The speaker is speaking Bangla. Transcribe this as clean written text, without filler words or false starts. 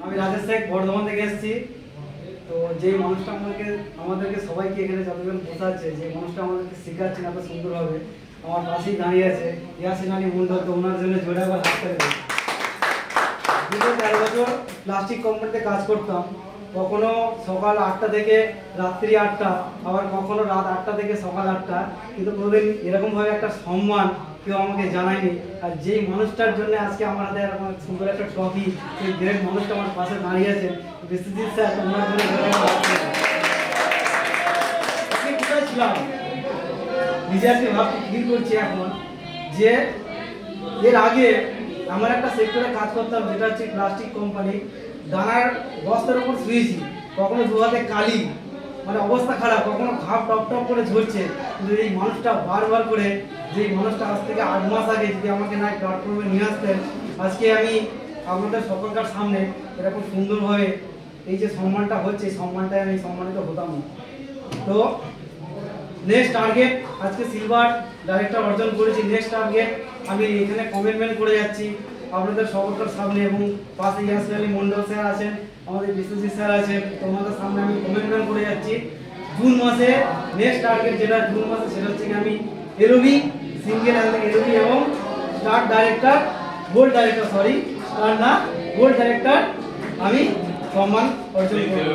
আমি রাজেশ শেখ বর্ধমান থেকে এসেছি। তো যেই মানুষটা আমাদেরকে সবাইকে এখানে যতজন বোঝাচ্ছে, যে মানুষটা আমাদেরকে শেখাচ্ছেন এত সুন্দরভাবে, আমার পাশেই দাঁড়িয়ে আছে ইয়াসিন আলী মন্ডল। তো ওনার জন্য জোরে আবার হাত করে দিই। দীর্ঘ 13 বছর প্লাস্টিক কোম্পানিতে কাজ করতাম। কখনো সকাল 8টা থেকে রাত্রি 8টা, আবার কখনো রাত 8টা থেকে সকাল 8টা, কিন্তু কোনোদিন এরকমভাবে একটা সম্মান কেউ আমাকে জানায়নি। আর যেই মানুষটার জন্য আজকে আমার হাতে এরকম সুন্দর একটা ট্রফি, সেই গ্রেট মানুষটা আমার পাশে দাঁড়িয়ে আছেন বিশ্বজিৎ স্যার। ওনার জন্য কোথায় ছিলাম নিজে আজকে ফিল করছি এখন, যে এর আগে আমার একটা সেক্টরে কাজ করতাম, যেটা হচ্ছে প্লাস্টিক কোম্পানি। দানার বস্তার উপর শুয়েছি, কখনো দু হাতে কালি, মানে অবস্থা খারাপ, কখনো ঘাপ টপ টপ করে ঝরছে। কিন্তু এই মানুষটা বারবার করে, যে মানুষটা আজ থেকে 8 মাস আগে যদি আমাকে না প্ল্যাটফর্মে নিয়ে আসতেন, আজকে আমি আপনাদের সকলকার সামনে এরকম সুন্দরভাবে এই যে সম্মানটা হচ্ছে, এই সম্মানটায় আমি সম্মানিত হতাম না। তো নেক্সট টার্গেট, আজকে সিলভার ডাইরেক্টর অর্জন করেছি। নেক্সট টার্গেট আমি এখানে কমিটমেন্ট করে যাচ্ছি আপনাদের সকলকার সামনে, এবং পাশে ইয়াসিন আলী মন্ডল স্যার আছেন, আমাদের বিশ্বজিৎ স্যার আছেন। তোমাদের সামনে আমি কমিটমেন্ট করে যাচ্ছি জুন মাসে। নেক্সট টার্গেট যেটা জুন মাসে, সেটা হচ্ছে আমি এলওবি সিঙ্গেল এলওবি এবং star director gold director, sorry star না গোল্ড ডাইরেক্টর আমি সম্মান অর্জন করব।